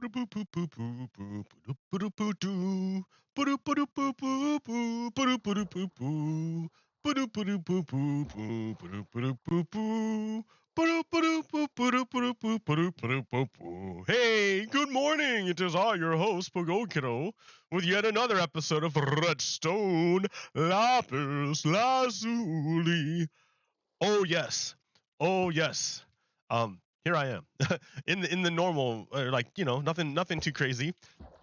Hey, good morning. It is I, your host, Pogo Kiddo, with yet another episode of Redstone Lapis Lazuli. Oh yes, oh yes. Here I am in the normal, nothing too crazy.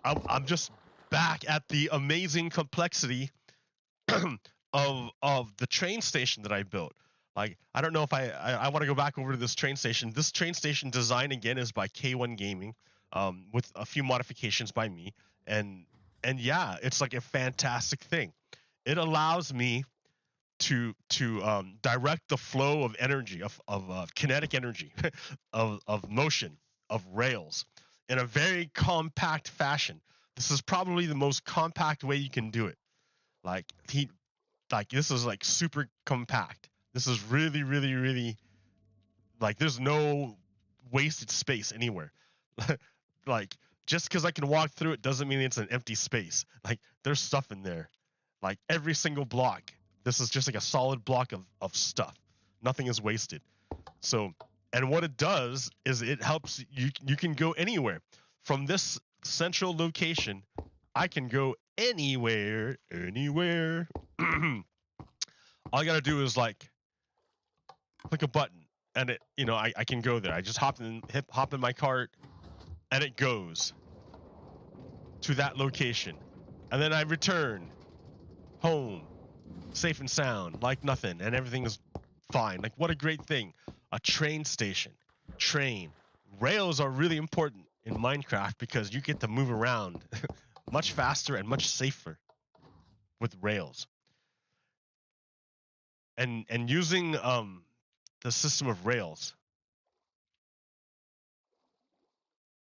I'm just back at the amazing complexity of the train station that I built. Like, I don't know if I want to go back over to this train station. This train station design again is by K1 Gaming, with a few modifications by me, and and yeah, it's like a fantastic thing. It allows me to direct the flow of energy of kinetic energy of motion of rails in a very compact fashion. This is probably the most compact way you can do it. Like he like this is like super compact. This is really like there's no wasted space anywhere. Like, just because I can walk through it doesn't mean it's an empty space. Like, there's stuff in there. Like every single block. This is just like a solid block of stuff. Nothing is wasted. So, and what it does is it helps you can go anywhere. From this central location, I can go anywhere. All I gotta do is like click a button and I can go there. I just hop in my cart and it goes to that location. And then I return home safe and sound, like nothing, and everything is fine. Like, what a great thing. A train station. Train. Rails are really important in Minecraft because you get to move around much faster and much safer with rails. And using the system of rails,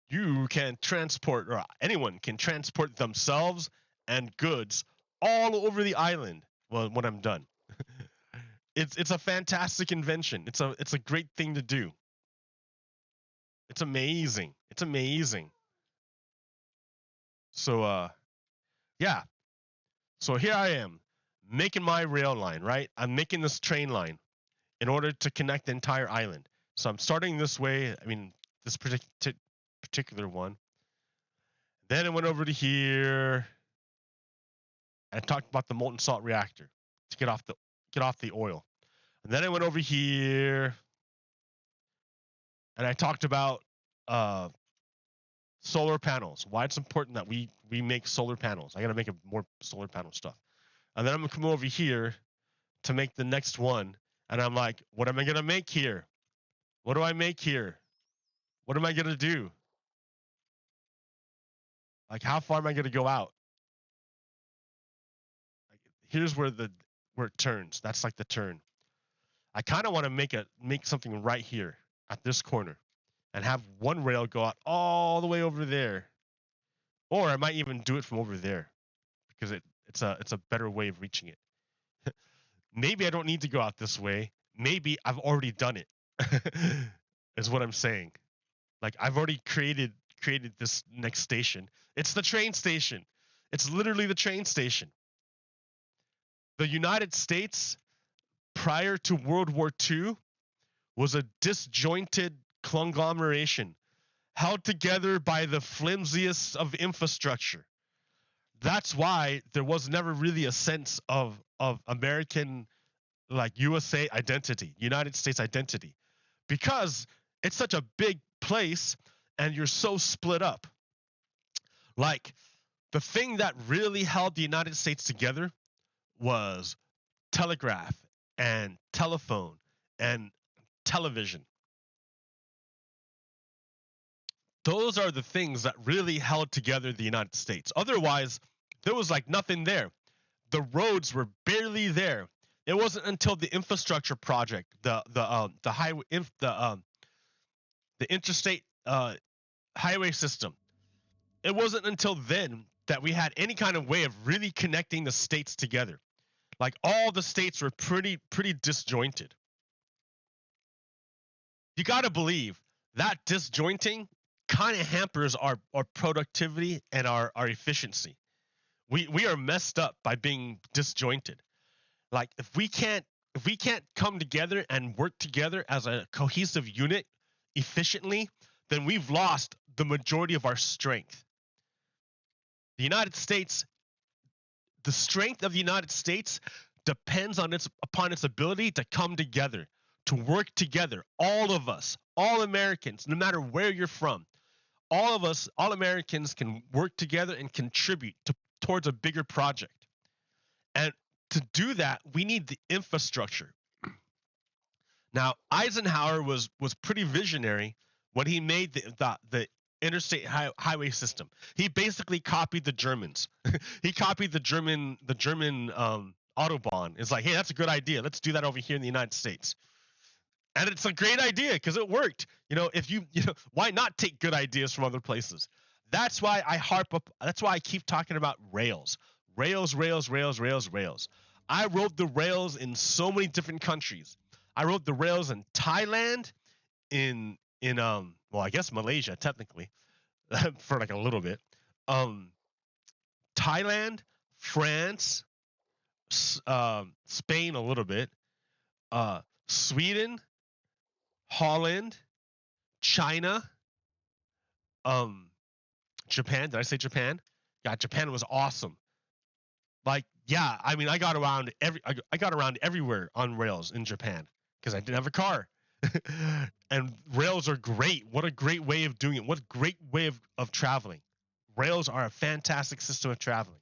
you can transport, or anyone can transport themselves and goods all over the island. Well, when I'm done. It's a fantastic invention. It's a great thing to do. It's amazing. It's amazing. So yeah. So here I am making my rail line, right? I'm making this train line in order to connect the entire island. So I'm starting this way, I mean this particular one. Then I went over to here and talked about the molten salt reactor to get off the oil. And then I went over here and I talked about uh solar panels. Why it's important that we make solar panels. I got to make more solar panel stuff. And then I'm gonna come over here to make the next one. And I'm like, what am I gonna make here? What do I make here? What am I gonna do? Like, how far am I gonna go out? Like, here's where it turns. That's like the turn. I kind of want to make something right here at this corner, and have one rail go out all the way over there. Or I might even do it from over there because it's a better way of reaching it. Maybe I don't need to go out this way. Maybe I've already done it. Is what I'm saying. Like, I've already created this next station. It's the train station. It's literally the train station. The United States prior to World War II was a disjointed conglomeration held together by the flimsiest of infrastructure. That's why there was never really a sense of American, like, USA identity, United States identity, because it's such a big place and you're so split up. Like, the thing that really held the United States together was telegraph and telephone and television. Those are the things that really held together the United States. Otherwise, there was like nothing there. The roads were barely there. It wasn't until the infrastructure project, the highway, the interstate highway system. It wasn't until then that we had any kind of way of really connecting the states together. Like, all the states were pretty disjointed. You got to believe that disjointing kind of hampers our productivity and our efficiency. We are messed up by being disjointed. Like if we can't come together and work together as a cohesive unit efficiently, then we've lost the majority of our strength. The United States, the strength of the United States depends on upon its ability to come together, to work together. All of us, all Americans, no matter where you're from, all of us, all Americans can work together and contribute towards a bigger project. And to do that, we need the infrastructure. Now, Eisenhower was pretty visionary when he made the interstate highway system. He basically copied the Germans. He copied the German Autobahn. It's like, hey, that's a good idea. Let's do that over here in the United States. And it's a great idea because it worked. Why not take good ideas from other places? That's why that's why I keep talking about rails. Rails, rails, rails, rails, rails. I rode the rails in so many different countries. I rode the rails in Thailand, in well, I guess Malaysia technically, for like a little bit. Thailand, France, Spain a little bit, Sweden, Holland, China, Japan. Did I say Japan? Yeah, Japan was awesome. Like, yeah, I mean, I got around everywhere on rails in Japan because I didn't have a car. And rails are great. What a great way of doing it. What a great way of traveling. Rails are a fantastic system of traveling.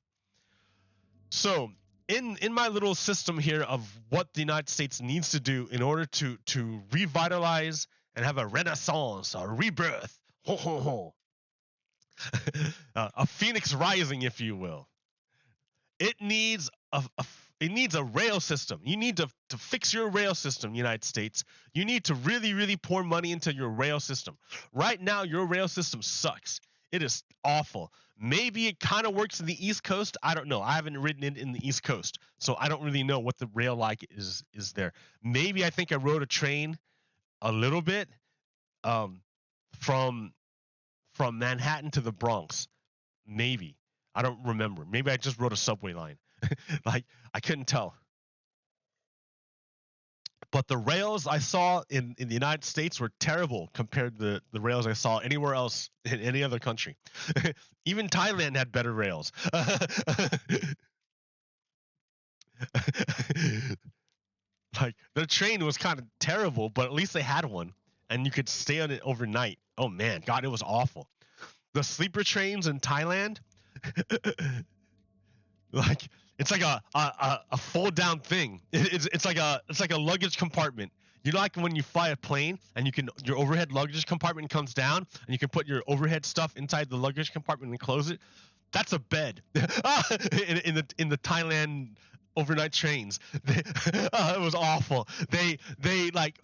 So in my little system here of what the United States needs to do in order to revitalize and have a renaissance, a rebirth, a phoenix rising, if you will. It needs a rail system. You need to fix your rail system, United States. You need to really, really pour money into your rail system. Right now, your rail system sucks. It is awful. Maybe it kind of works in the East Coast. I don't know. I haven't ridden it in the East Coast, so I don't really know what the rail like is there. Maybe I think I rode a train a little bit from Manhattan to the Bronx. Maybe. I don't remember. Maybe I just rode a subway line. Like, I couldn't tell. But the rails I saw in the United States were terrible compared to the rails I saw anywhere else in any other country. Even Thailand had better rails. Like, their train was kind of terrible, but at least they had one, and you could stay on it overnight. Oh man, God, it was awful. The sleeper trains in Thailand, like, it's like a fold down thing. It's like a luggage compartment. You know, like when you fly a plane and your overhead luggage compartment comes down and you can put your overhead stuff inside the luggage compartment and close it. That's a bed. in the Thailand overnight trains. It was awful. They like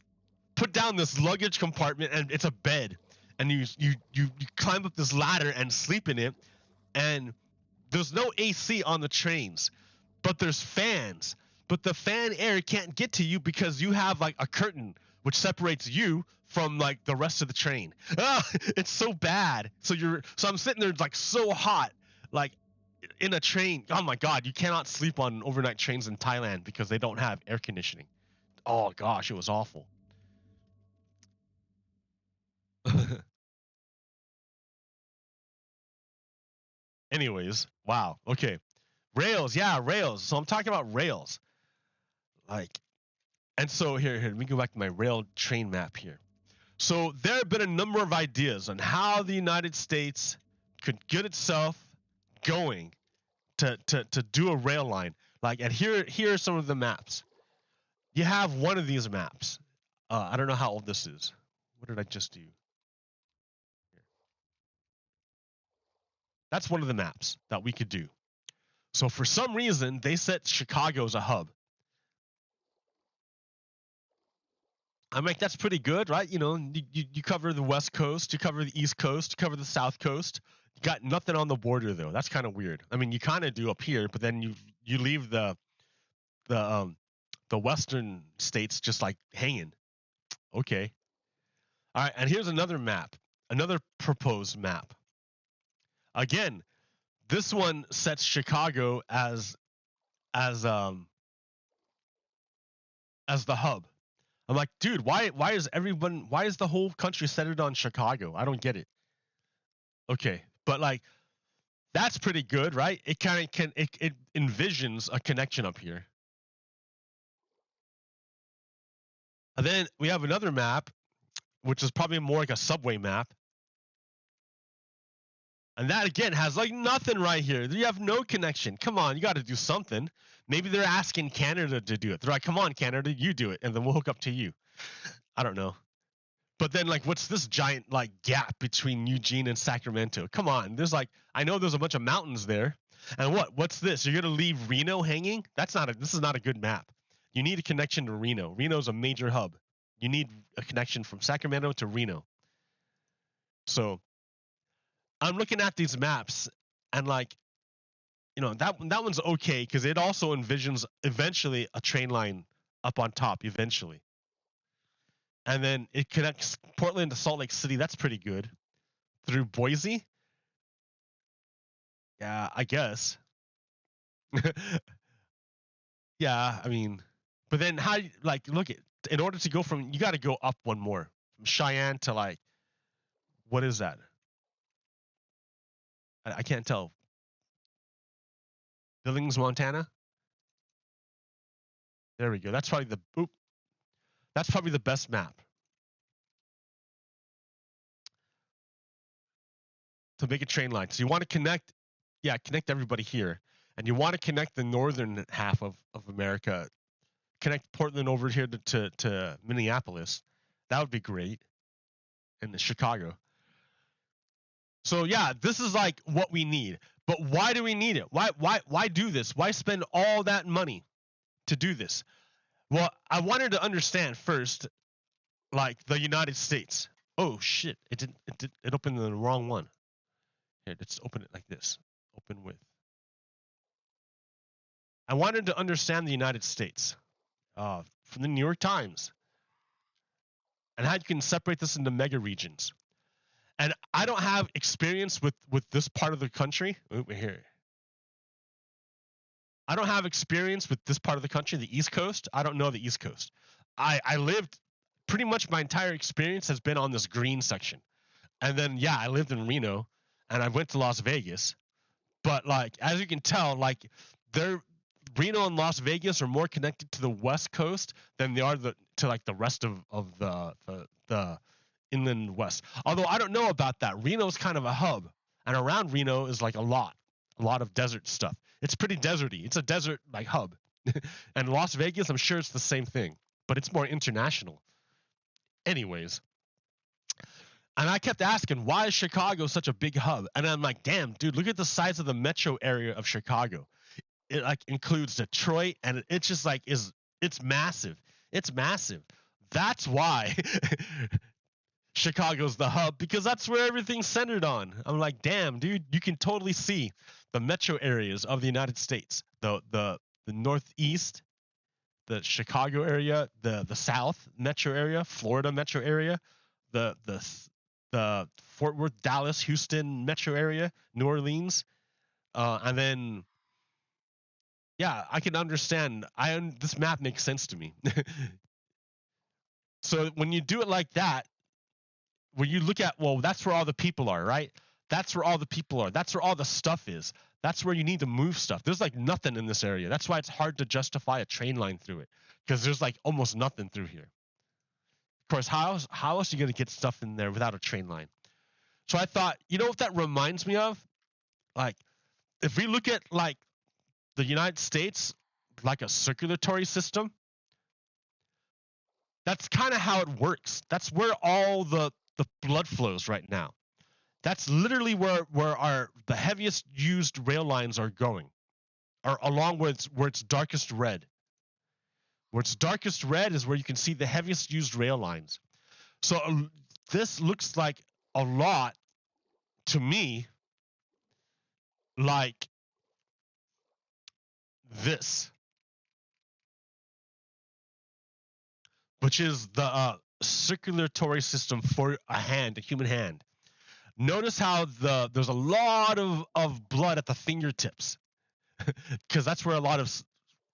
put down this luggage compartment and it's a bed, and you climb up this ladder and sleep in it, and there's no AC on the trains, but there's fans. But the fan air can't get to you because you have like a curtain which separates you from like the rest of the train. It's so bad. So I'm sitting there like so hot, like in a train. Oh my God, you cannot sleep on overnight trains in Thailand because they don't have air conditioning. Oh gosh, it was awful. Anyways, wow. Okay. Rails, yeah, rails. So I'm talking about rails. Like, and so here, let me go back to my rail train map here. So there have been a number of ideas on how the United States could get itself going to do a rail line. Like, and here are some of the maps. You have one of these maps. I don't know how old this is. What did I just do? That's one of the maps that we could do. So for some reason, they set Chicago as a hub. I'm like, that's pretty good, right? You know, you cover the West Coast, you cover the East Coast, you cover the South Coast. You got nothing on the border though. That's kind of weird. I mean, you kind of do up here, but then you leave the Western states just like hanging. Okay. All right, and here's another map. another proposed map. Again, this one sets Chicago as um as the hub. I'm like, dude, why is the whole country centered on Chicago? I don't get it. Okay, but like that's pretty good, right? It kind of it envisions a connection up here. And then we have another map, which is probably more like a subway map. And that again has like nothing right here. You have no connection. Come on, you got to do something. Maybe they're asking Canada to do it. They're like, come on, Canada, you do it, and then we'll hook up to you. I don't know. But then like, what's this giant like gap between Eugene and Sacramento? Come on, there's like, I know there's a bunch of mountains there. And what's this? You're gonna leave Reno hanging? This is not a good map. You need a connection to Reno. Reno's a major hub. You need a connection from Sacramento to Reno. So I'm looking at these maps and like, that one's okay because it also envisions eventually a train line up on top eventually. And then it connects Portland to Salt Lake City. That's pretty good. Through Boise? Yeah, I guess. Yeah, I mean, but then how, like, look at, in order to go from, you got to go up one more. From Cheyenne to like, what is that? I can't tell. Billings, Montana? There we go. That's probably the best map. To make a train line. So you want to connect everybody here. And you want to connect the northern half of America, connect Portland over here to Minneapolis. That would be great. And Chicago. So yeah, this is like what we need. But why do we need it? Why do this? Why spend all that money to do this? Well, I wanted to understand first, like the United States. Oh shit! It opened the wrong one. Here, let's open it like this. Open with. I wanted to understand the United States from the New York Times and how you can separate this into mega regions. And I don't have experience with this part of the country. Over here. I don't have experience with this part of the country, the East Coast. I don't know the East Coast. I lived pretty much my entire experience has been on this green section. And then yeah, I lived in Reno and I went to Las Vegas. But like as you can tell, like Reno and Las Vegas are more connected to the West Coast than they are to like the rest of the inland West. Although I don't know about that. Reno's kind of a hub, and around Reno is like a lot of desert stuff. It's pretty deserty. It's a desert like hub. And Las Vegas, I'm sure it's the same thing, but it's more international. Anyways, and I kept asking, why is Chicago such a big hub? And I'm like, damn, dude, look at the size of the metro area of Chicago. It like includes Detroit, and it's just like it's massive. It's massive. That's why Chicago's the hub, because that's where everything's centered on. I'm like, damn, dude, you can totally see the metro areas of the United States. The Northeast, the Chicago area, the South metro area, Florida metro area, the Fort Worth, Dallas, Houston metro area, New Orleans, and then yeah, I can understand. This map makes sense to me. So when you do it like that, when you look at, well, that's where all the people are, right? That's where all the people are. That's where all the stuff is. That's where you need to move stuff. There's like nothing in this area. That's why it's hard to justify a train line through it, because there's like almost nothing through here. Of course, how else are you going to get stuff in there without a train line? So I thought, you know what that reminds me of? Like, if we look at like the United States like a circulatory system, that's kind of how it works. That's where all the blood flows right now. That's literally where the heaviest used rail lines are going, or along where it's darkest red. Where it's darkest red is where you can see the heaviest used rail lines. So this looks like a lot to me like this, which is the circulatory system for a human hand. Notice how there's a lot of blood at the fingertips, because that's where a lot of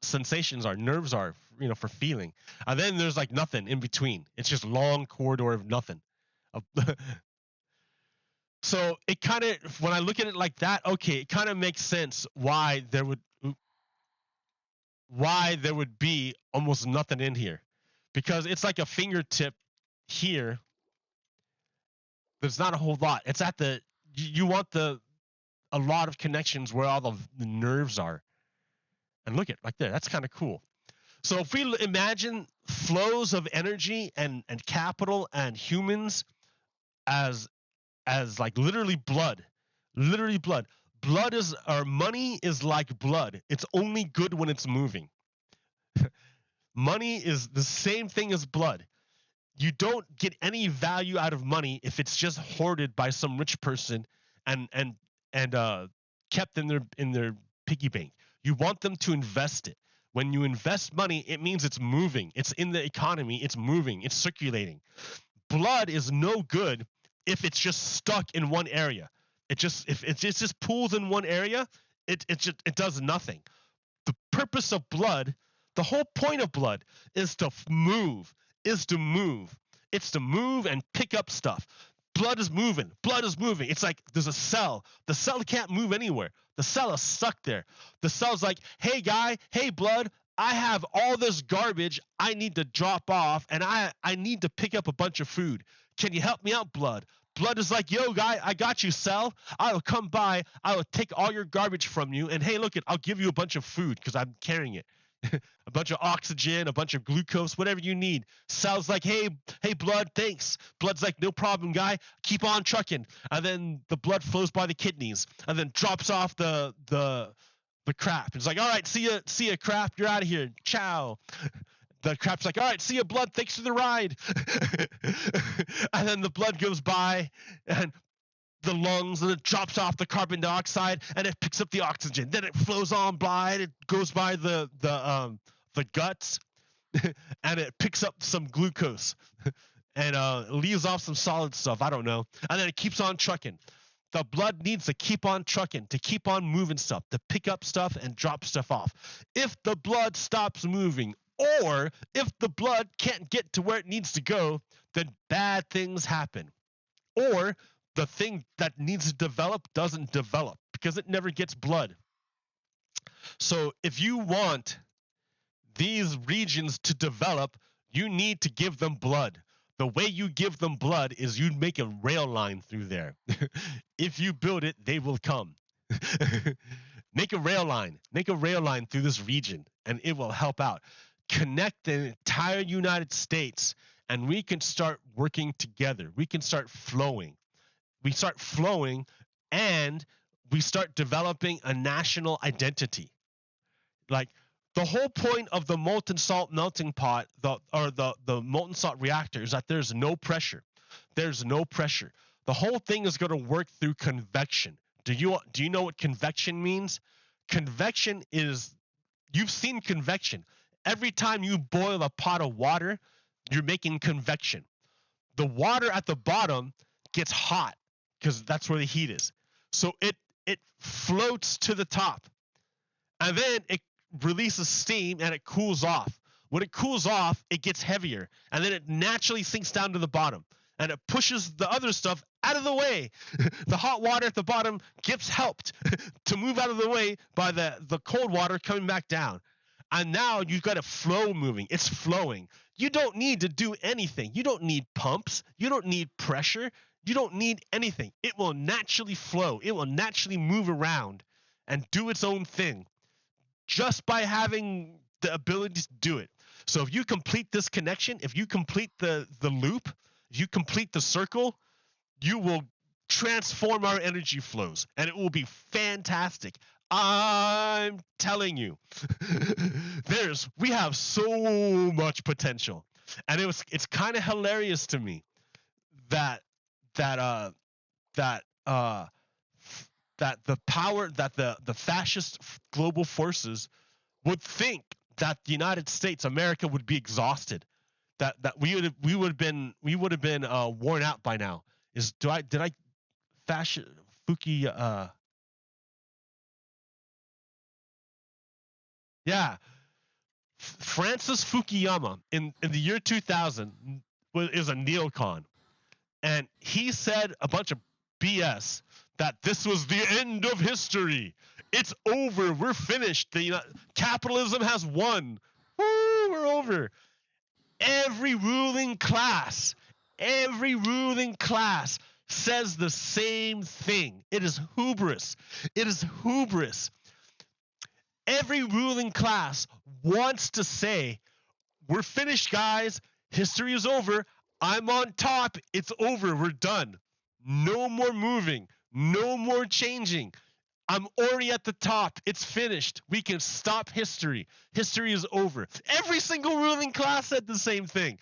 sensations are, nerves are, for feeling. And then there's like nothing in between. It's just long corridor of nothing. So it kind of, when I look at it like that, okay, it kind of makes sense why there would be almost nothing in here, because it's like a fingertip here. There's not a whole lot. It's at the, you want a lot of connections where all the nerves are. And look at right there. That's kind of cool. So if we imagine flows of energy and capital and humans as like literally blood. Blood is, or money is like blood. It's only good when it's moving. Money is the same thing as blood. You don't get any value out of money if it's just hoarded by some rich person and kept in their piggy bank. You want them to invest it. When you invest money, it means it's moving. It's in the economy. It's moving. It's circulating. Blood is no good if it's just stuck in one area. If it just pools in one area, it does nothing. The purpose of blood, the whole point of blood, is to move. It's to move and pick up stuff. Blood is moving. It's like there's a cell. The cell can't move anywhere. The cell is stuck there. The cell's like, hey guy, hey blood, I have all this garbage I need to drop off, and I need to pick up a bunch of food. Can you help me out, blood? Blood is like, yo guy, I got you, cell. I will come by, I will take all your garbage from you, and hey look, I'll give you a bunch of food because I'm carrying it. A bunch of oxygen, a bunch of glucose, whatever you need. Cell's like, hey blood, thanks. Blood's like, no problem guy, keep on trucking. And then the blood flows by the kidneys and then drops off the crap. It's like, all right, see ya crap, you're out of here, ciao. The crap's like, all right, see ya blood, thanks for the ride. And then the blood goes by and the lungs, and it drops off the carbon dioxide and it picks up the oxygen. Then it flows on by, it goes by the guts and it picks up some glucose and leaves off some solid stuff. I don't know. And then it keeps on trucking. The blood needs to keep on trucking, to keep on moving stuff, to pick up stuff and drop stuff off. If the blood stops moving, or if the blood can't get to where it needs to go, then bad things happen. Or the thing that needs to develop doesn't develop because it never gets blood. So if you want these regions to develop, you need to give them blood. The way you give them blood is you make a rail line through there. If you build it, they will come. Make a rail line through this region and it will help out. Connect the entire United States and we can start working together. We can start flowing. We start flowing and we start developing a national identity. Like the whole point of the molten salt melting pot, the molten salt reactor, is that there's no pressure. There's no pressure. The whole thing is going to work through convection. Do you know what convection means? Convection is, you've seen convection. Every time you boil a pot of water, you're making convection. The water at the bottom gets hot because that's where the heat is. So it floats to the top. And then it releases steam and it cools off. When it cools off, it gets heavier. And then it naturally sinks down to the bottom. And it pushes the other stuff out of the way. The hot water at the bottom gets helped to move out of the way by the cold water coming back down. And now you've got a flow moving. It's flowing. You don't need to do anything. You don't need pumps. You don't need pressure. You don't need anything. It will naturally flow. It will naturally move around and do its own thing just by having the ability to do it. So if you complete this connection, if you complete the loop, if you complete the circle, you will transform our energy flows and it will be fantastic. I'm telling you, we have so much potential. And it's kind of hilarious to me that the power, that the fascist global forces would think that the United States, America, would be exhausted, that we would have been worn out by now. Did I Fuki yeah, Francis Fukuyama in the year 2000 is a neocon, and he said a bunch of BS that this was the end of history. It's over. We're finished. Capitalism has won. Woo, we're over. Every ruling class, every ruling class says the same thing. It is hubris. It is hubris. Every ruling class wants to say, we're finished, guys. History is over. I'm on top. It's over. We're done. No more moving. No more changing. I'm already at the top. It's finished. We can stop history. History is over. Every single ruling class said the same thing.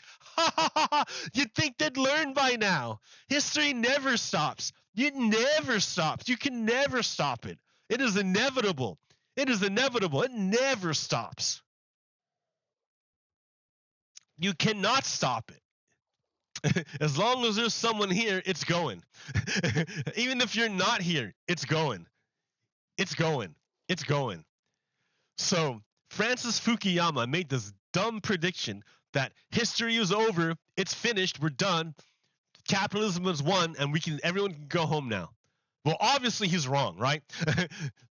You'd think they'd learn by now. History never stops. It never stops. You can never stop it. It is inevitable. It is inevitable. It never stops. You cannot stop it. As long as there's someone here, it's going. Even if you're not here, it's going. It's going. It's going. So Francis Fukuyama made this dumb prediction that history is over, it's finished, we're done, capitalism has won, and everyone can go home now. Well, obviously he's wrong, right?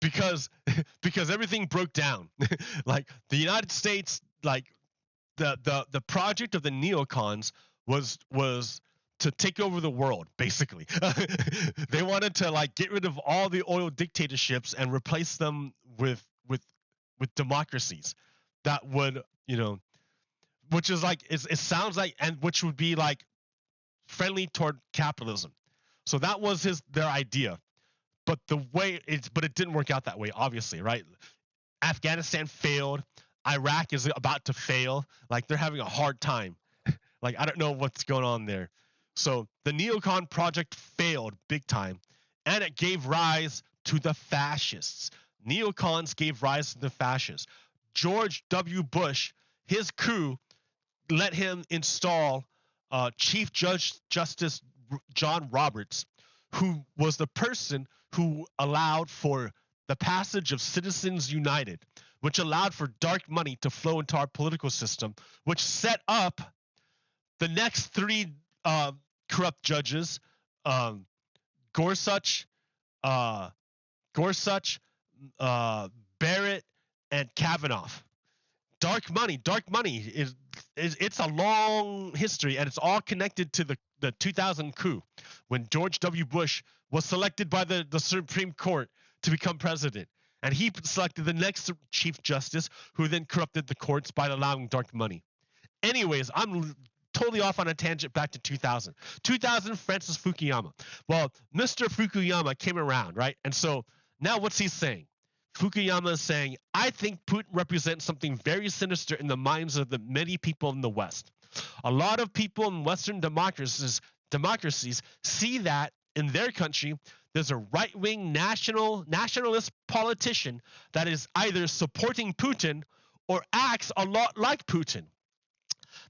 because everything broke down. Like the United States, like the project of the neocons was to take over the world, basically. They wanted to like get rid of all the oil dictatorships and replace them with democracies that would, which is like it sounds like, and which would be like friendly toward capitalism. So that was their idea. But it didn't work out that way, obviously, right? Afghanistan failed. Iraq is about to fail. Like they're having a hard time. Like I don't know what's going on there. So the neocon project failed big time, and it gave rise to the fascists. Neocons gave rise to the fascists. George W. Bush, his coup, let him install Chief Justice John Roberts, who was the person who allowed for the passage of Citizens United, which allowed for dark money to flow into our political system, which set up the next three corrupt judges, Gorsuch, Barrett, and Kavanaugh. Dark money is it's a long history, and it's all connected to the 2000 coup when George W. Bush was selected by the Supreme Court to become president. And he selected the next Chief Justice, who then corrupted the courts by allowing dark money. Anyways, I'm totally off on a tangent back to 2000. 2000, Francis Fukuyama. Well, Mr. Fukuyama came around, right? And so now what's he saying? Fukuyama is saying, I think Putin represents something very sinister in the minds of the many people in the West. A lot of people in Western democracies see that in their country, there's a right-wing nationalist politician that is either supporting Putin or acts a lot like Putin.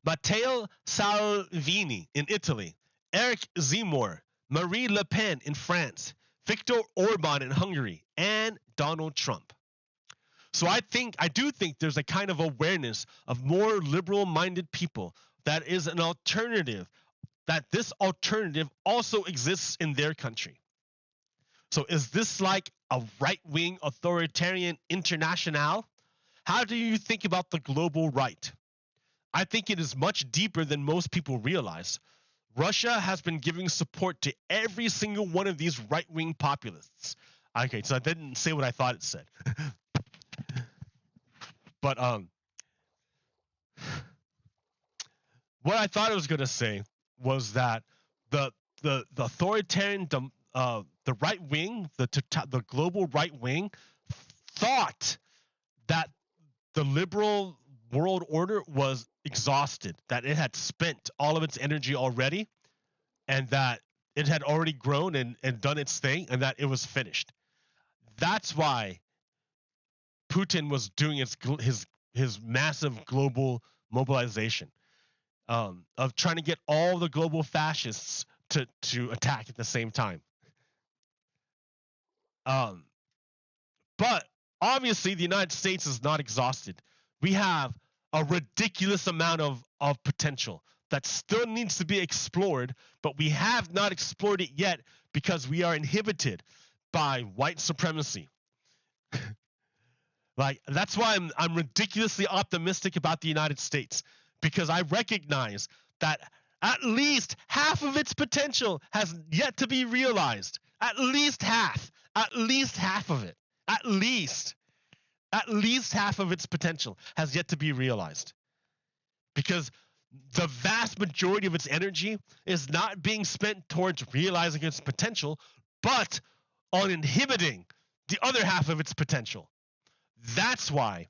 Matteo Salvini in Italy, Eric Zemmour, Marie Le Pen in France, Viktor Orban in Hungary, and Donald Trump. So I do think there's a kind of awareness of more liberal-minded people that is an alternative, that this alternative also exists in their country. So is this like a right-wing authoritarian international? How do you think about the global right? I think it is much deeper than most people realize. Russia has been giving support to every single one of these right-wing populists. Okay, so I didn't say what I thought it said. But what I thought it was going to say was that the authoritarian, the right wing, the global right wing, thought that the liberal world order was exhausted, that it had spent all of its energy already, and that it had already grown and done its thing, and that it was finished. That's why Putin was doing his massive global mobilization of trying to get all the global fascists to attack at the same time. Um, but obviously, the United States is not exhausted. We have a ridiculous amount of potential that still needs to be explored, but we have not explored it yet because we are inhibited by white supremacy. Like, that's why I'm ridiculously optimistic about the United States, because I recognize that at least half of its potential has yet to be realized. At least half. At least half of it. At least half of its potential has yet to be realized. Because the vast majority of its energy is not being spent towards realizing its potential, but on inhibiting the other half of its potential. That's why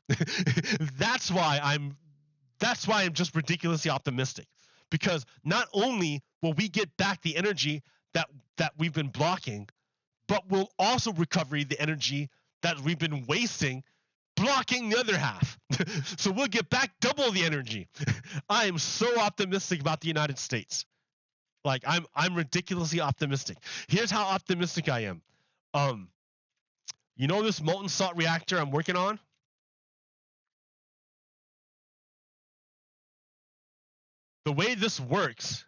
I'm just ridiculously optimistic, because not only will we get back the energy that we've been blocking, but we'll also recover the energy that we've been wasting blocking the other half. So we'll get back double the energy. I am so optimistic about the United States. Like, I'm ridiculously optimistic. Here's how optimistic I am. You know this molten salt reactor I'm working on? The way this works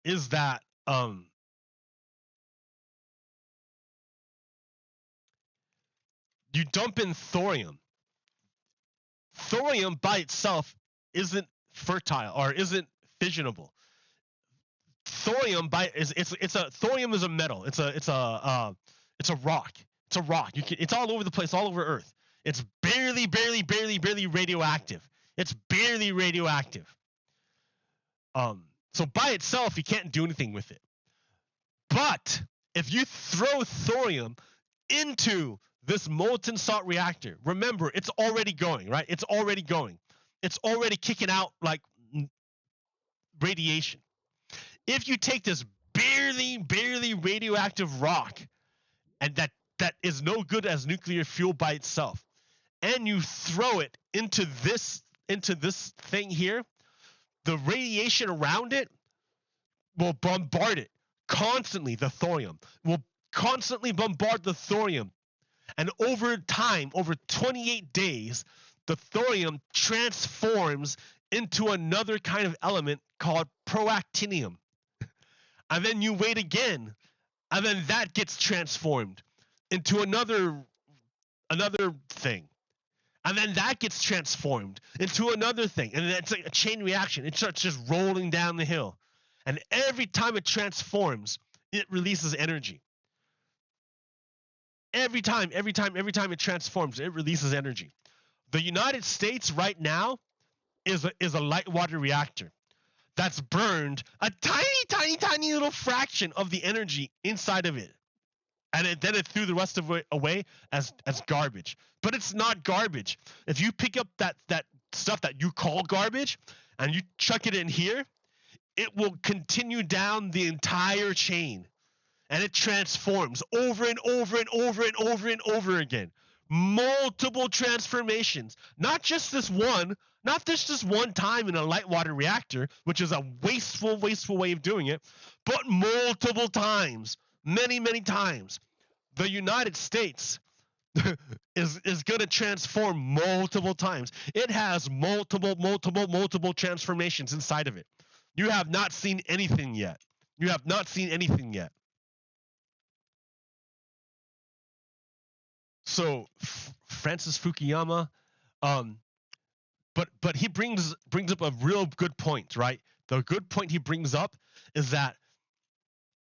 is that you dump in thorium. Thorium by itself isn't fertile or isn't fissionable. Thorium thorium is a metal. It's a rock. It's a rock. It's all over the place, all over Earth. It's barely radioactive. It's barely radioactive. So by itself, you can't do anything with it. But if you throw thorium into this molten salt reactor, remember, it's already going, right? It's already going. It's already kicking out like radiation. If you take this barely radioactive rock, and that is no good as nuclear fuel by itself, and you throw it into this thing here, the radiation around it will bombard it constantly. The thorium will constantly bombard the thorium, and over time, over 28 days, the thorium transforms into another kind of element called proactinium. And then you wait again, and then that gets transformed into another thing. And then that gets transformed into another thing. And it's like a chain reaction. It starts just rolling down the hill. And every time it transforms, it releases energy. Every time it transforms, it releases energy. The United States right now is a light water reactor that's burned a tiny little fraction of the energy inside of it. And then it threw the rest of it away as garbage. But it's not garbage. If you pick up that stuff that you call garbage and you chuck it in here, it will continue down the entire chain. And it transforms over and over and over and over and over again. Multiple transformations. Not just this one time in a light water reactor, which is a wasteful way of doing it, but multiple times. Many times. The United States is going to transform multiple times. It has multiple transformations inside of it. You have not seen anything yet. So Francis Fukuyama, but he brings up a real good point, right? The good point he brings up is that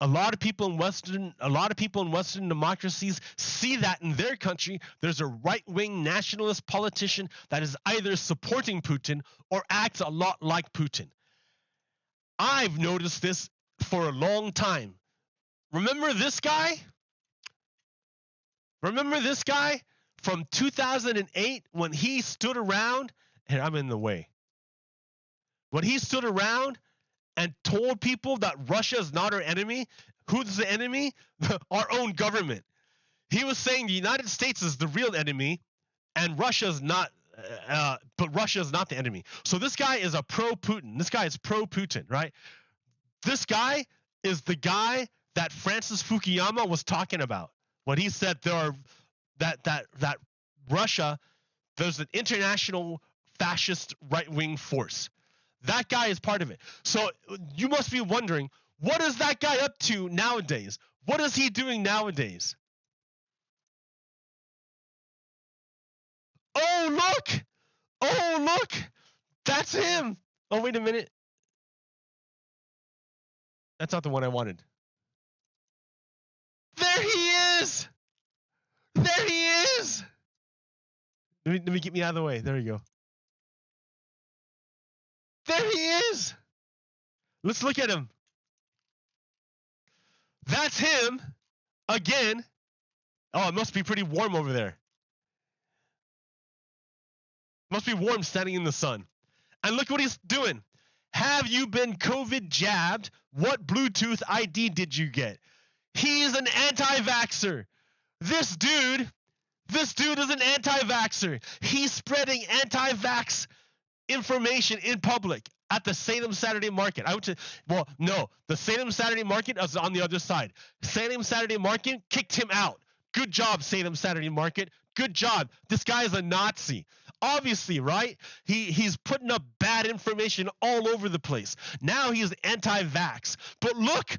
a lot of people in Western democracies see that in their country there's a right-wing nationalist politician that is either supporting Putin or acts a lot like Putin. I've noticed this for a long time. Remember this guy from 2008 when he stood around? Here, I'm in the way. When he stood around and told people that Russia is not our enemy. Who's the enemy? Our own government. He was saying the United States is the real enemy, and Russia's not. But Russia is not the enemy. So this guy is a pro-Putin. This guy is pro-Putin, right? This guy is the guy that Francis Fukuyama was talking about when he said there are that Russia, there's an international fascist right-wing force. That guy is part of it. So you must be wondering, what is that guy up to nowadays? What is he doing nowadays? Oh, look! Oh, look! That's him! Oh, wait a minute. That's not the one I wanted. There he is! There he is! Let me get me out of the way. There you go. There he is! Let's look at him. That's him again. Oh, it must be pretty warm over there. Must be warm standing in the sun. And look what he's doing. Have you been COVID jabbed? What Bluetooth ID did you get? He's an anti-vaxxer. This dude is an anti-vaxxer. He's spreading anti-vax information in public at the Salem Saturday Market. The Salem Saturday Market is on the other side. Salem Saturday Market kicked him out. Good job, Salem Saturday Market. Good job. This guy is a Nazi. Obviously, right? He's putting up bad information all over the place. Now he's anti-vax. But look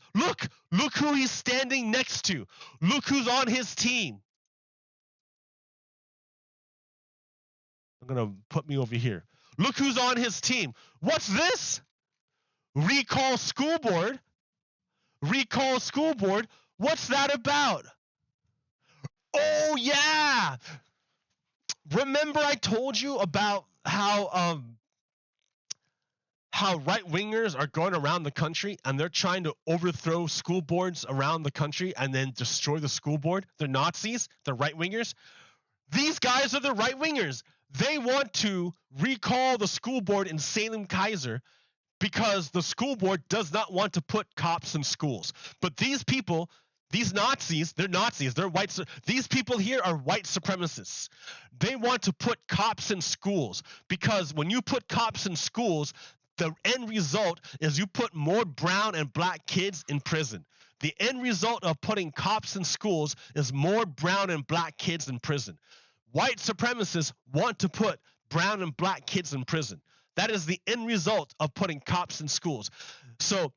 who he's standing next to. Look who's on his team. I'm going to put me over here. Look who's on his team. What's this? Recall School Board. Recall School Board. What's that about? Oh, yeah. Remember I told you about how right-wingers are going around the country and they're trying to overthrow school boards around the country and then destroy the school board? They're Nazis. They're right-wingers. These guys are the right-wingers. They want to recall the school board in Salem Kaiser because the school board does not want to put cops in schools. But these people, these Nazis, they're Nazis. They're white. These people here are white supremacists. They want to put cops in schools because when you put cops in schools, the end result is you put more brown and black kids in prison. The end result of putting cops in schools is more brown and black kids in prison. White supremacists want to put brown and black kids in prison. That is the end result of putting cops in schools. So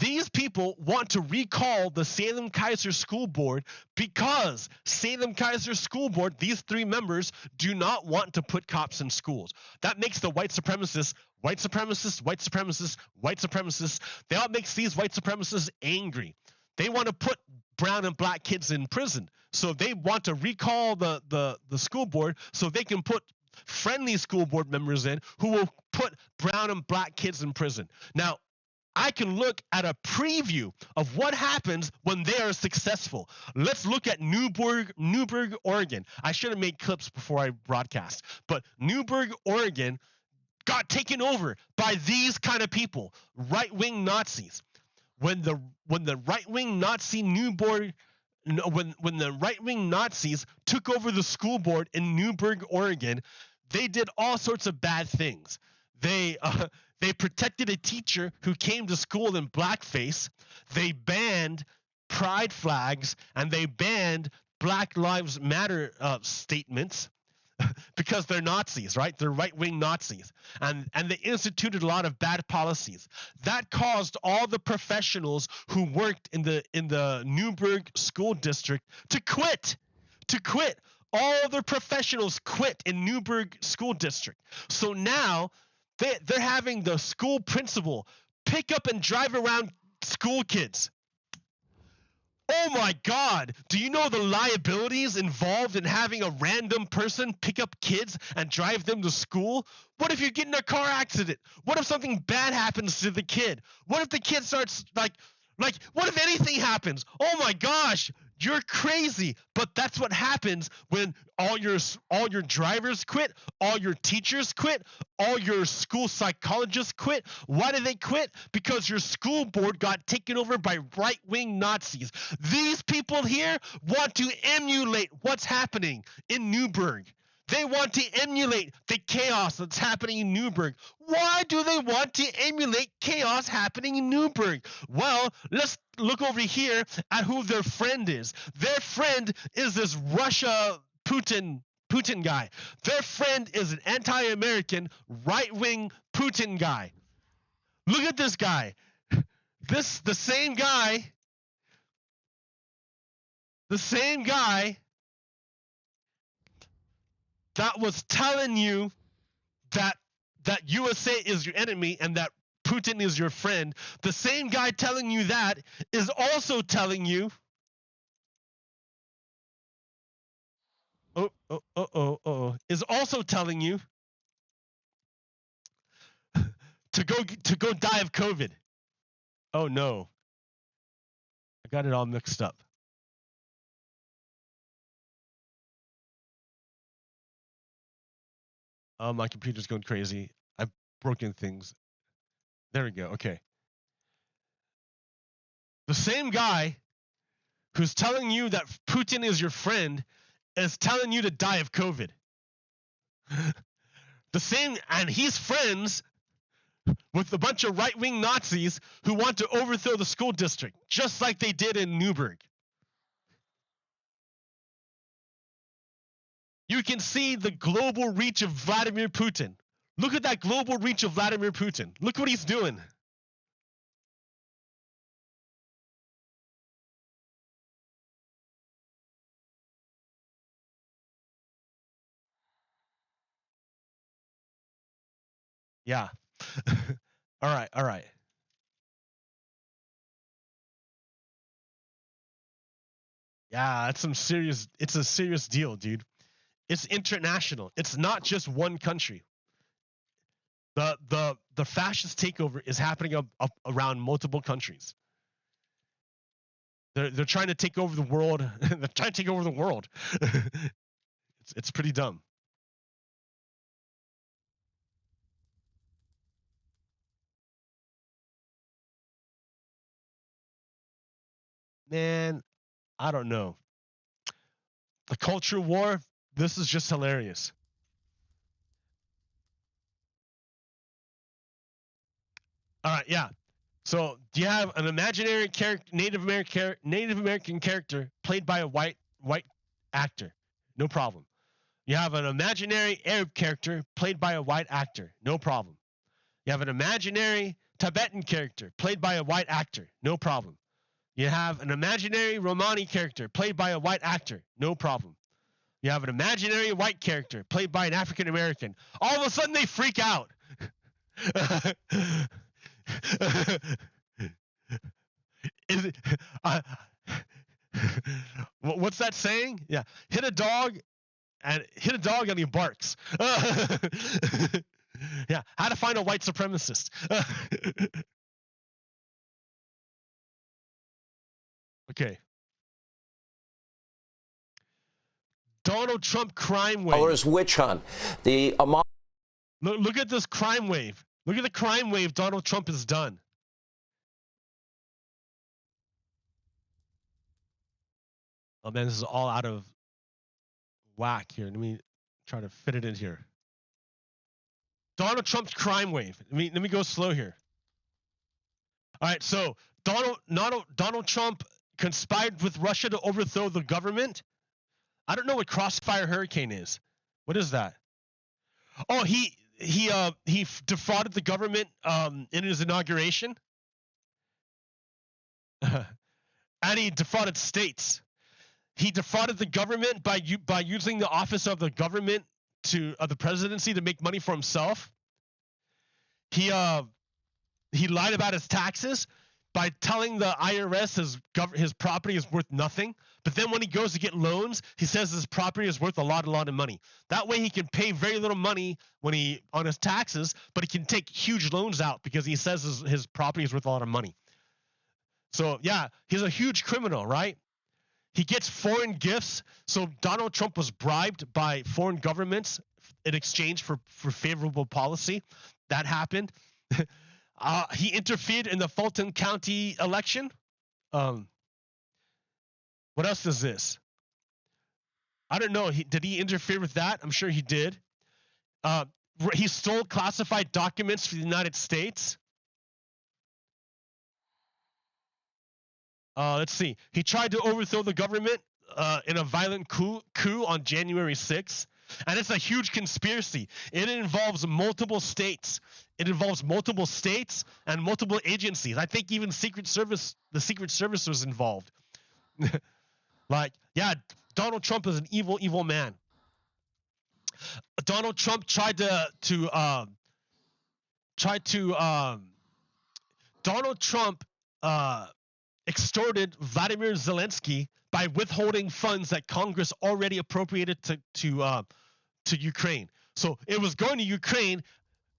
these people want to recall the Salem Kaiser School Board because Salem Kaiser School Board, these three members, do not want to put cops in schools. That makes the white supremacists, white supremacists, white supremacists, white supremacists. That makes these white supremacists angry. They want to put brown and black kids in prison. So they want to recall the school board so they can put friendly school board members in who will put brown and black kids in prison. Now, I can look at a preview of what happens when they are successful. Let's look at Newburgh, Oregon. I should have made clips before I broadcast, but Newburgh, Oregon got taken over by these kind of people, right-wing Nazis. When the right-wing Nazi when the right-wing Nazis took over the school board in Newburgh, Oregon, they did all sorts of bad things. They protected a teacher who came to school in blackface. They banned pride flags and they banned Black Lives Matter statements because they're Nazis, right? They're right-wing Nazis. And they instituted a lot of bad policies. That caused all the professionals who worked in the Newburgh school district to quit. All the professionals quit in Newburgh school district. So now they're having the school principal pick up and drive around school kids. Oh my God, do you know the liabilities involved in having a random person pick up kids and drive them to school? What if you get in a car accident? What if something bad happens to the kid? What if the kid starts like what if anything happens? Oh my gosh, you're crazy. But that's what happens when all your drivers quit, all your teachers quit, all your school psychologists quit. Why did they quit? Because your school board got taken over by right-wing Nazis. These people here want to emulate what's happening in Newburgh. They want to emulate the chaos that's happening in Newburgh. Why do they want to emulate chaos happening in Newburgh? Well, let's look over here at who their friend is. Their friend is this Russia Putin guy. Their friend is an anti-American, right-wing Putin guy. Look at this guy. The same guy that was telling you that USA is your enemy and that Putin is your friend, the same guy telling you that is also telling you is also telling you to go die of COVID. Oh no. I got it all mixed up. My computer's going crazy. I've broken things. There we go. Okay. The same guy who's telling you that Putin is your friend is telling you to die of COVID. The same, and he's friends with a bunch of right-wing Nazis who want to overthrow the school district, just like they did in Newburgh. You can see the global reach of Vladimir Putin. Look at that global reach of Vladimir Putin. Look what he's doing. Yeah. All right. Yeah, it's a serious deal, dude. It's international. It's not just one country. The fascist takeover is happening up around multiple countries. They're trying to take over the world. They're trying to take over the world. It's pretty dumb. Man, I don't know. The culture war, this is just hilarious. All right, yeah. So, do you have an imaginary character, Native American character played by a white actor? No problem. You have an imaginary Arab character played by a white actor. No problem. You have an imaginary Tibetan character played by a white actor. No problem. You have an imaginary Romani character played by a white actor. No problem. You have an imaginary white character played by an African American. All of a sudden they freak out. Is it, what's that saying? Yeah, hit a dog and he barks. Yeah, how to find a white supremacist. Okay. Donald Trump crime wave. Witch hunt. Look at this crime wave. Look at the crime wave Donald Trump has done. Oh man, this is all out of whack here. Let me try to fit it in here. Donald Trump's crime wave. Let me go slow here. All right, so Donald Trump conspired with Russia to overthrow the government. I don't know what Crossfire Hurricane is. What is that? Oh, he defrauded the government in his inauguration, and he defrauded states. He defrauded the government by using the office of the government of the presidency to make money for himself. He lied about his taxes by telling the IRS his property is worth nothing. But then when he goes to get loans, he says his property is worth a lot of money. That way he can pay very little money on his taxes, but he can take huge loans out because he says his property is worth a lot of money. So yeah, he's a huge criminal, right? He gets foreign gifts. So Donald Trump was bribed by foreign governments in exchange for favorable policy. That happened. He interfered in the Fulton County election. What else is this? I don't know. Did he interfere with that? I'm sure he did. He stole classified documents for the United States. Let's see. He tried to overthrow the government in a violent coup on January 6th. And it's a huge conspiracy. It involves multiple states. It involves multiple states and multiple agencies. I think even the Secret Service was involved. Like, yeah, Donald Trump is an evil, evil man. Donald Trump Donald Trump extorted Vladimir Zelensky by withholding funds that Congress already appropriated to Ukraine. So it was going to Ukraine,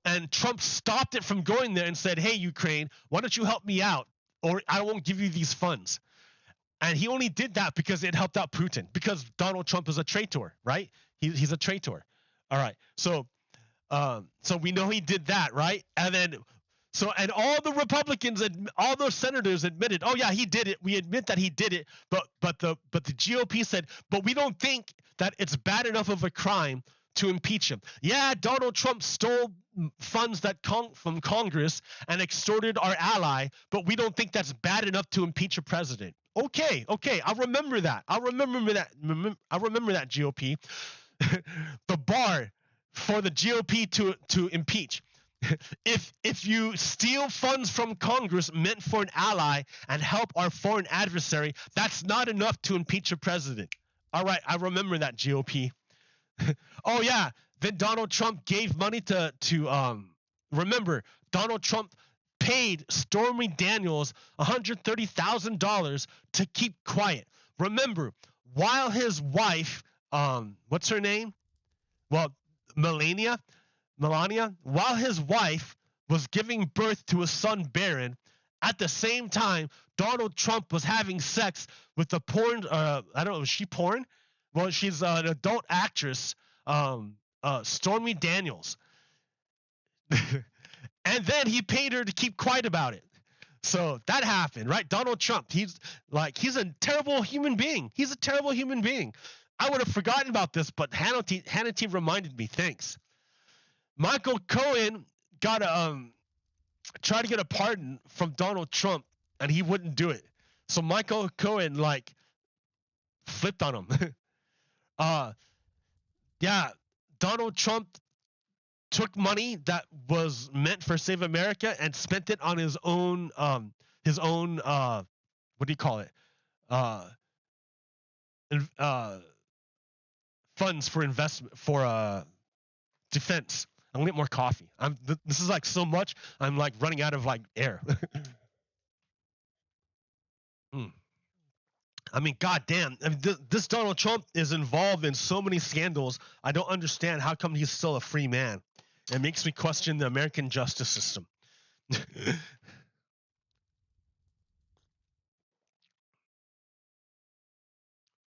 and Trump stopped it from going there and said, "Hey, Ukraine, why don't you help me out, or I won't give you these funds." And he only did that because it helped out Putin, because Donald Trump is a traitor, right? He's a traitor. All right. So we know he did that, right? And then and all the Republicans and all those senators admitted, "Oh yeah, he did it. We admit that he did it." But the GOP said, "But we don't think that it's bad enough of a crime to impeach him." Yeah, Donald Trump stole funds from Congress and extorted our ally, but we don't think that's bad enough to impeach a president. Okay, I'll remember that. I'll remember that, GOP. The bar for the GOP to impeach. If you steal funds from Congress meant for an ally and help our foreign adversary, that's not enough to impeach a president. All right, I remember that, GOP. Oh yeah, then Donald Trump gave money to remember, Donald Trump paid Stormy Daniels $130,000 to keep quiet. Remember, while his wife, what's her name? Well, Melania, while his wife was giving birth to a son, Barron, at the same time, Donald Trump was having sex with the porn, I don't know, is she porn? Well, she's an adult actress, Stormy Daniels. And then he paid her to keep quiet about it. So that happened, right? Donald Trump, he's a terrible human being. He's a terrible human being. I would have forgotten about this, but Hannity reminded me. Thanks. Michael Cohen got tried to get a pardon from Donald Trump, and he wouldn't do it. So Michael Cohen flipped on him. Yeah, Donald Trump took money that was meant for Save America and spent it on his own what do you call it? Funds for investment for defense. I'm gonna get more coffee. This is so much. I'm running out of air. I mean, goddamn. I mean, this Donald Trump is involved in so many scandals. I don't understand how come he's still a free man. It makes me question the American justice system.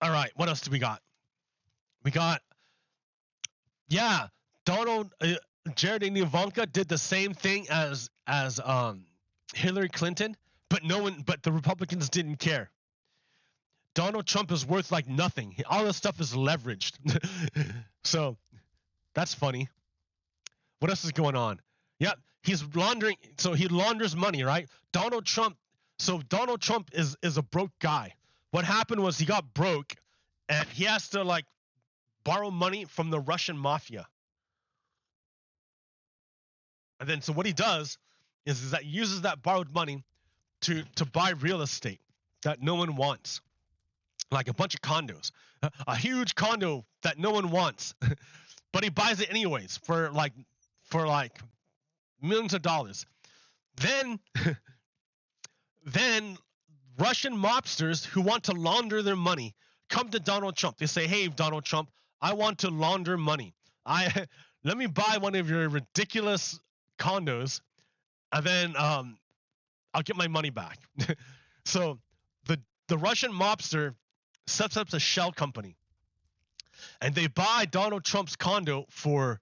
All right, what else do we got? We got, yeah, Jared and Ivanka did the same thing as Hillary Clinton, but the Republicans didn't care. Donald Trump is worth nothing. All this stuff is leveraged. So that's funny. What else is going on? Yeah, he's laundering. So he launders money, right? Donald Trump is a broke guy. What happened was he got broke, and he has to borrow money from the Russian mafia. And then so what he does is that he uses that borrowed money to buy real estate that no one wants. Like a bunch of condos, a huge condo that no one wants, but he buys it anyways for millions of dollars. Then Russian mobsters who want to launder their money come to Donald Trump. They say, "Hey, Donald Trump, I want to launder money. Let me buy one of your ridiculous condos, and then I'll get my money back." So the Russian mobster sets up a shell company, and they buy Donald Trump's condo for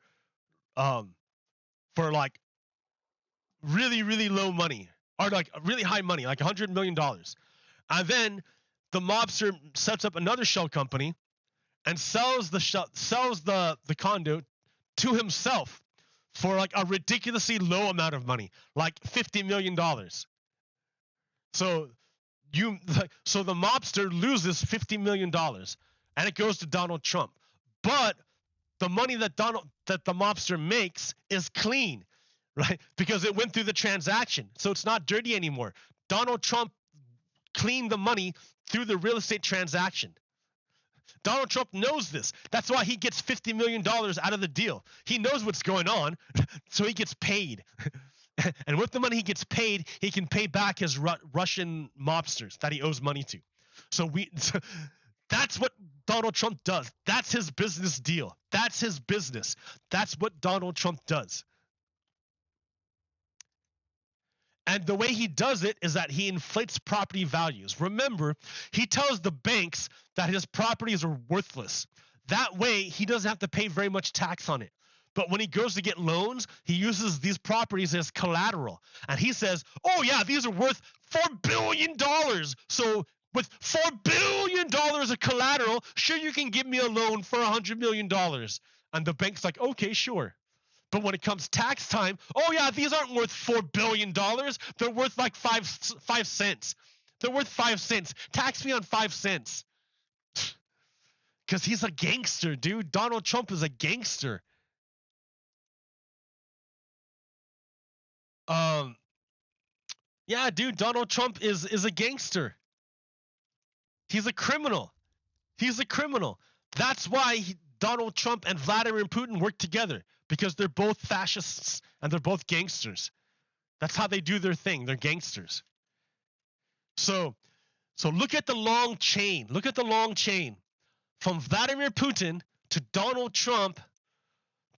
really, really low money, or really high money, $100 million. And then the mobster sets up another shell company, and sells the condo to himself for like a ridiculously low amount of money, like $50 million. So so the mobster loses $50 million, and it goes to Donald Trump. But the money that the mobster makes is clean, right? Because it went through the transaction, so it's not dirty anymore. Donald Trump cleaned the money through the real estate transaction. Donald Trump knows this. That's why he gets $50 million out of the deal. He knows what's going on, so he gets paid. And with the money he gets paid, he can pay back his Russian mobsters that he owes money to. So that's what Donald Trump does. That's his business deal. That's his business. That's what Donald Trump does. And the way he does it is that he inflates property values. Remember, he tells the banks that his properties are worthless. That way, he doesn't have to pay very much tax on it. But when he goes to get loans, he uses these properties as collateral. And he says, oh yeah, these are worth $4 billion. So with $4 billion of collateral, sure, you can give me a loan for $100 million. And the bank's like, okay, sure. But when it comes tax time, oh yeah, these aren't worth $4 billion. They're worth like 5 cents. They're worth 5 cents. Tax me on 5 cents. Because he's a gangster, dude. Donald Trump is a gangster. Yeah, dude, Donald Trump is a gangster. He's a criminal. He's a criminal. That's why Donald Trump and Vladimir Putin work together, because they're both fascists and they're both gangsters. That's how they do their thing. They're gangsters. So look at the long chain. Look at the long chain from Vladimir Putin to Donald Trump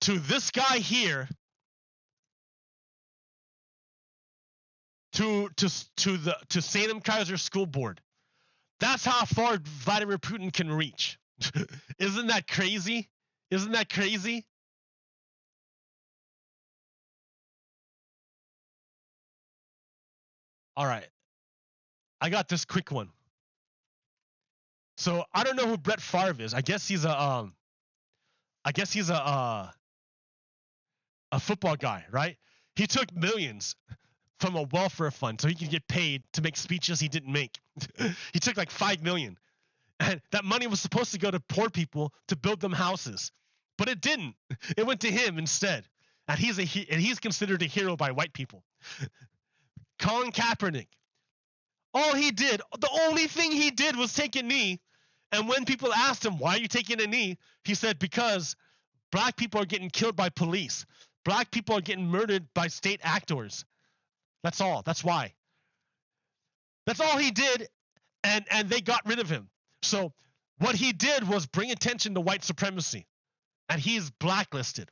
to this guy here to Salem Kaiser School Board. That's how far Vladimir Putin can reach. Isn't that crazy? Isn't that crazy? All right. I got this quick one. So I don't know who Brett Favre is. I guess he's a football guy, right? He took millions from a welfare fund so he could get paid to make speeches he didn't make. He took like $5 million. And that money was supposed to go to poor people to build them houses. But it didn't. It went to him instead. And he's considered a hero by white people. Colin Kaepernick. The only thing he did was take a knee. And when people asked him, why are you taking a knee? He said, because black people are getting killed by police. Black people are getting murdered by state actors. That's all. That's why. That's all he did. And they got rid of him. So what he did was bring attention to white supremacy. And he's blacklisted.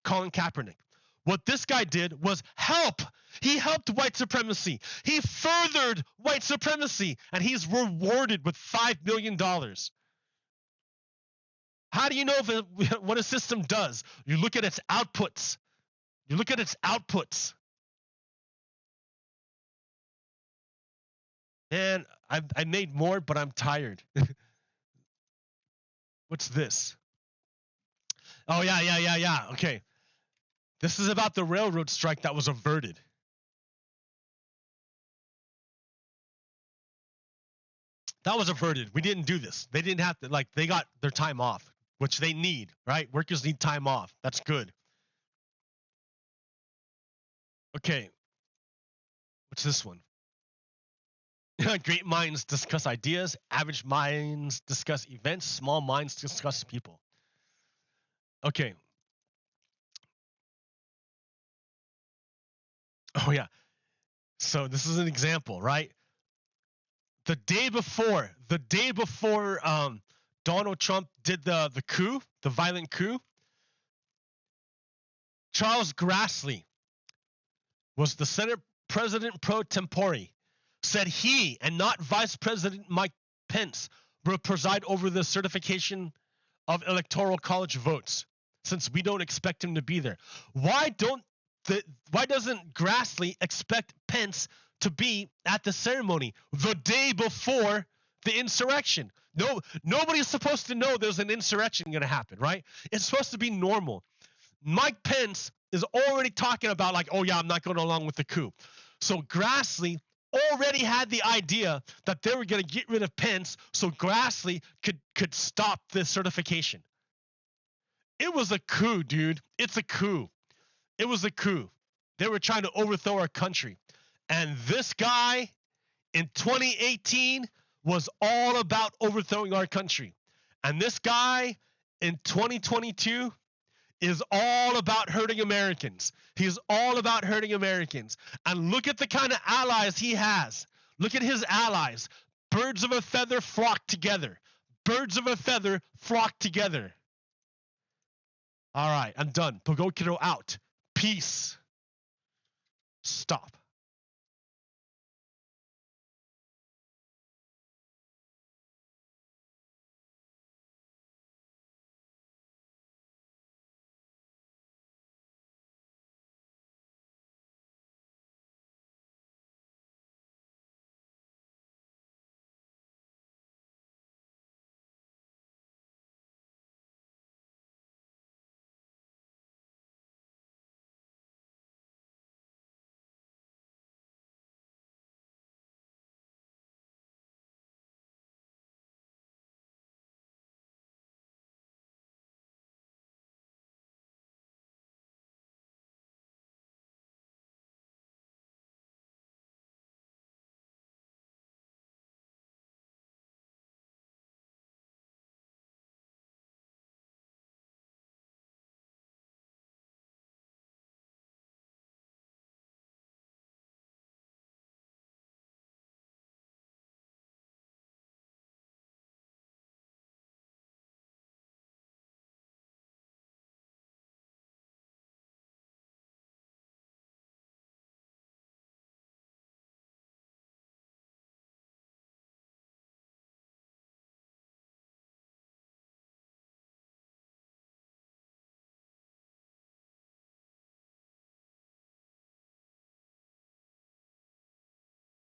Colin Kaepernick. What this guy did was help. He helped white supremacy. He furthered white supremacy. And he's rewarded with $5 million. How do you know what a system does? You look at its outputs. You look at its outputs. And I made more, but I'm tired. What's this? Oh, yeah. Okay. This is about the railroad strike that was averted. That was averted. We didn't do this. They didn't have to, they got their time off, which they need, right? Workers need time off. That's good. Okay. What's this one? Great minds discuss ideas. Average minds discuss events. Small minds discuss people. Okay. Oh, yeah. So this is an example, right? The day before Donald Trump did the coup, the violent coup, Charles Grassley was the Senate President pro tempore. Said he and not Vice President Mike Pence will preside over the certification of electoral college votes, since we don't expect him to be there. Why doesn't Grassley expect Pence to be at the ceremony the day before the insurrection. No, nobody's supposed to know there's an insurrection going to happen, right? It's supposed to be normal. Mike Pence is already talking about like, oh yeah, I'm not going along with the coup. So Grassley already had the idea that they were going to get rid of Pence so Grassley could stop this certification. It was a coup, dude. It's a coup. It was a coup. They were trying to overthrow our country. And this guy in 2018 was all about overthrowing our country. And this guy in 2022 is all about hurting Americans. He's all about hurting Americans. And look at the kind of allies he has. Look at his allies. Birds of a feather flock together. Birds of a feather flock together. All right, I'm done. Pogo Kiddo out. Peace. Stop.